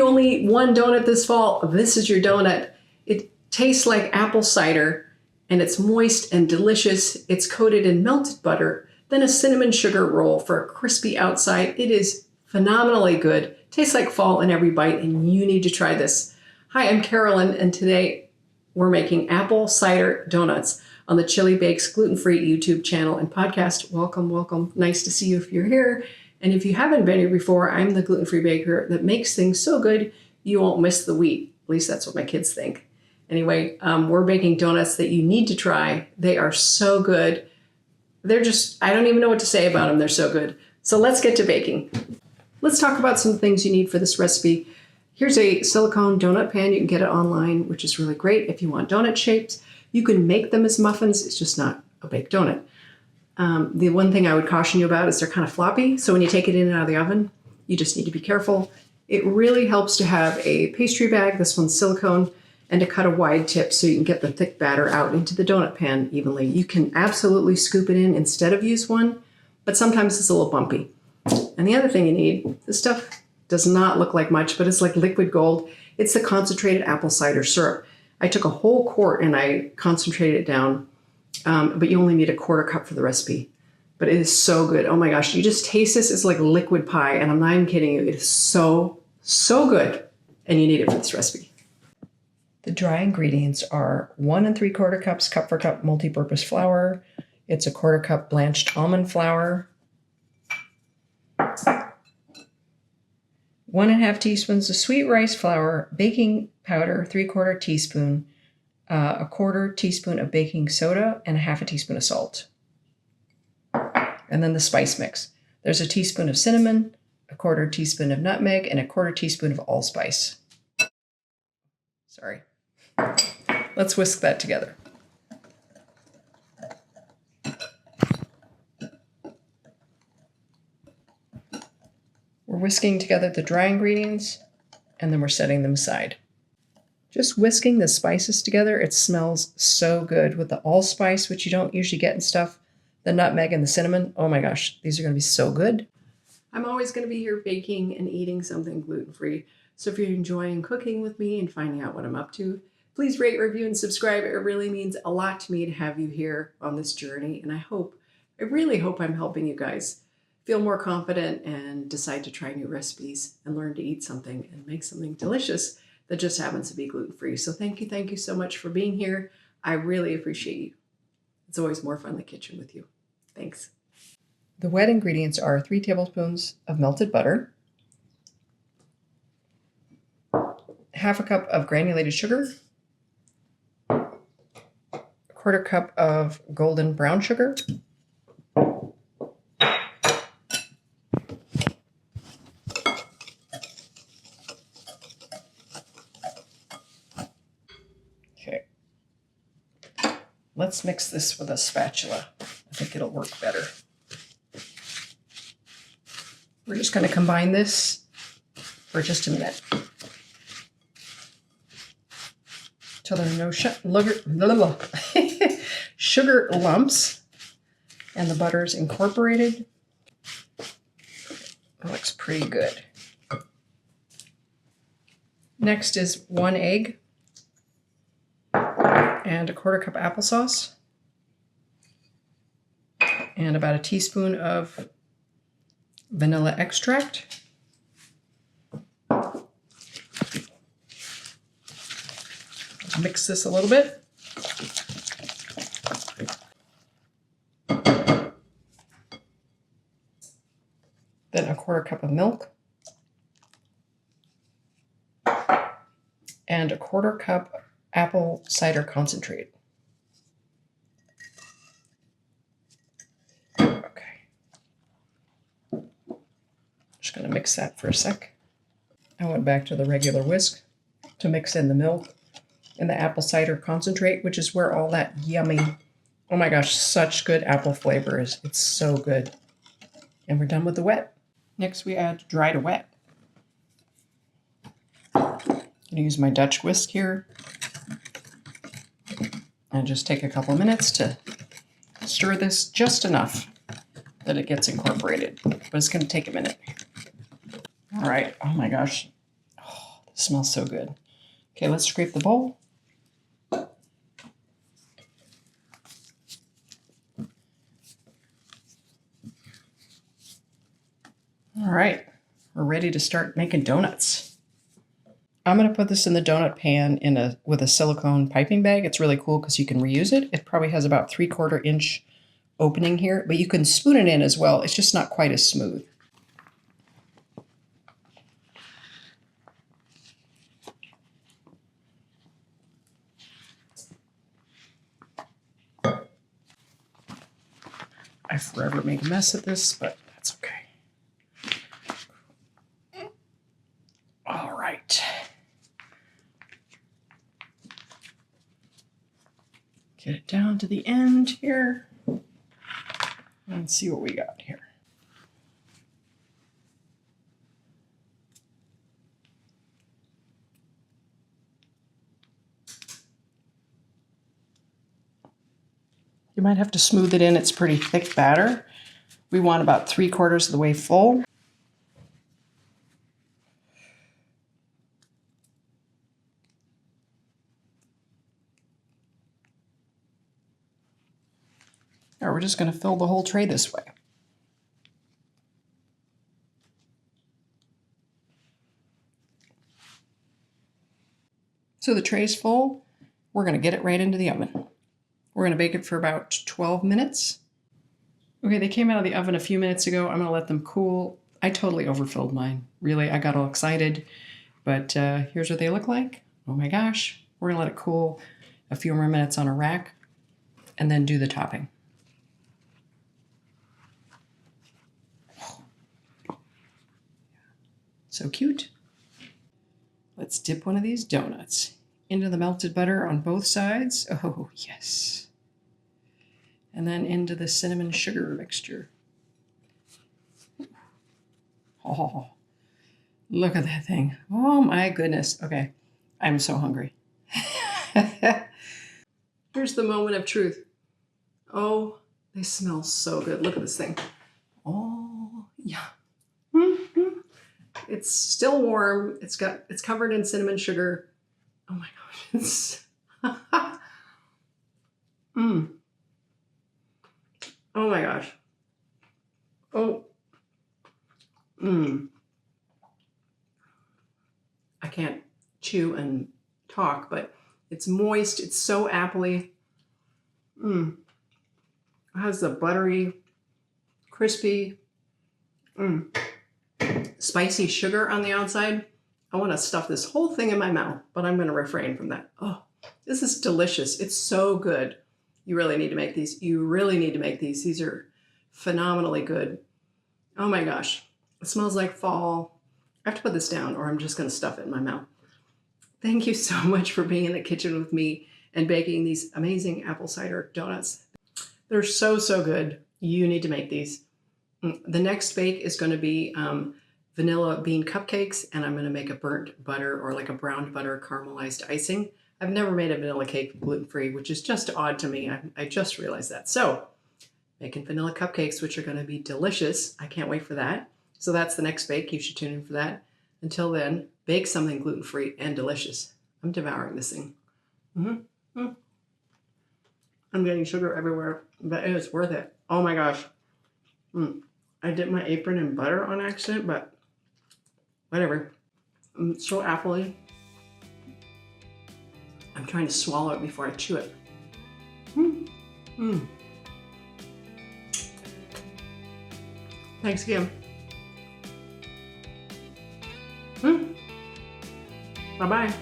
you only eat one donut this fall, this is your donut. It tastes like apple cider, and it's moist and delicious. It's coated in melted butter, then a cinnamon sugar roll for a crispy outside. It is phenomenally good. Tastes like fall in every bite, and you need to try this. Hi, I'm Carolyn, and today we're making apple cider donuts on the Chili Bakes Gluten-Free YouTube channel and podcast. Welcome, welcome. Nice to see you if you're here. And if you haven't been here before, I'm the gluten-free baker that makes things so good you won't miss the wheat. At least that's what my kids think. Anyway, we're baking donuts that you need to try. They are so good. They're just, I don't even know what to say about them. They're so good. So let's get to baking. Let's talk about some things you need for this recipe. Here's a silicone donut pan. You can get it online, which is really great if you want donut shapes. You can make them as muffins. It's just not a baked donut. The one thing I would caution you about is they're kind of floppy. So when you take it in and out of the oven, you just need to be careful. It really helps to have a pastry bag. This one's silicone. And to cut a wide tip so you can get the thick batter out into the donut pan evenly. You can absolutely scoop it in instead of use one, but sometimes it's a little bumpy. And the other thing you need, this stuff does not look like much, but it's like liquid gold. It's the concentrated apple cider syrup. I took a whole quart and I concentrated it down, but you only need a quarter cup for the recipe. But it is so good. Oh my gosh, you just taste this. It's like liquid pie, and I'm not even kidding you. It is so, so good, and you need it for this recipe. The dry ingredients are 1 3/4 cups Cup4Cup Multipurpose flour. It's a 1/4 cup blanched almond flour. 1 1/2 teaspoons of sweet rice flour, baking powder, 3/4 teaspoon, a 1/4 teaspoon of baking soda, and 1/2 teaspoon of salt. And then the spice mix. There's a teaspoon of cinnamon, a 1/4 teaspoon of nutmeg, and a 1/4 teaspoon of allspice. Sorry. Let's whisk that together. We're whisking together the dry ingredients, and then we're setting them aside. Just whisking the spices together, it smells so good with the allspice, which you don't usually get in stuff, the nutmeg and the cinnamon. Oh my gosh, these are going to be so good. I'm always going to be here baking and eating something gluten-free. So if you're enjoying cooking with me and finding out what I'm up to, please rate, review, and subscribe. It really means a lot to me to have you here on this journey. And I really hope I'm helping you guys feel more confident and decide to try new recipes and learn to eat something and make something delicious that just happens to be gluten-free. So thank you so much for being here. I really appreciate you. It's always more fun in the kitchen with you. Thanks. The wet ingredients are 3 tablespoons of melted butter, 1/2 cup of granulated sugar, 1/4 cup of golden brown sugar, okay. Let's mix this with a spatula. I think it'll work better. We're just going to combine this for just a minute till there are no sugar lumps and the butter is incorporated. It looks pretty good. Next is 1 egg and a 1/4 cup applesauce and about a teaspoon of vanilla extract. Mix this a little bit. Then a 1/4 cup of milk. And a 1/4 cup apple cider concentrate. Okay. Just going to mix that for a sec. I went back to the regular whisk to mix in the milk and the apple cider concentrate, which is where all that yummy, oh my gosh, such good apple flavor is. It's so good. And we're done with the wet. Next we add dry to wet. I'm going to use my Dutch whisk here and just take a couple minutes to stir this just enough that it gets incorporated, but it's going to take a minute. All right, oh my gosh. Oh, Smells so good. Okay, let's scrape the bowl. All right, we're ready to start making donuts. I'm going to put this in the donut pan with a silicone piping bag. It's really cool because you can reuse it. It probably has about 3/4 inch opening here, but you can spoon it in as well. It's just not quite as smooth. I forever make a mess at this, but that's okay. All right. Get it down to the end here. And see what we got here. You might have to smooth it in. It's pretty thick batter. We want about 3/4 of the way full. Now we're just going to fill the whole tray this way. So the tray's full. We're going to get it right into the oven. We're going to bake it for about 12 minutes. Okay, they came out of the oven a few minutes ago. I'm going to let them cool. I totally overfilled mine. Really, I got all excited. But here's what they look like. Oh my gosh. We're going to let it cool a few more minutes on a rack and then do the topping. So cute. Let's dip one of these donuts into the melted butter on both sides. Oh, yes. And then into the cinnamon sugar mixture. Oh, look at that thing. Oh my goodness. Okay, I'm so hungry. Here's the moment of truth. Oh, they smell so good. Look at this thing. Oh, yeah. Mm-hmm. It's still warm. It's covered in cinnamon sugar. Oh my gosh. It's Oh my gosh. Oh. I can't chew and talk, but it's moist. It's so appley. It has the buttery, crispy, spicy sugar on the outside. I want to stuff this whole thing in my mouth, but I'm going to refrain from that. Oh, this is delicious. It's so good. You really need to make these. You really need to make these. These are phenomenally good. Oh my gosh. It smells like fall. I have to put this down or I'm just going to stuff it in my mouth. Thank you so much for being in the kitchen with me and baking these amazing apple cider donuts. They're so, so good. You need to make these. The next bake is going to be vanilla bean cupcakes, and I'm going to make a burnt butter or like a browned butter caramelized icing. I've never made a vanilla cake gluten-free, which is just odd to me. I just realized that. So making vanilla cupcakes, which are going to be delicious. I can't wait for that. So that's the next bake. You should tune in for that. Until then, bake something gluten-free and delicious. I'm devouring this thing. I'm getting sugar everywhere, but it is worth it. Oh my gosh. I dipped my apron in butter on accident, but whatever. I'm so appley. I'm trying to swallow it before I chew it. Thanks again. Bye-bye.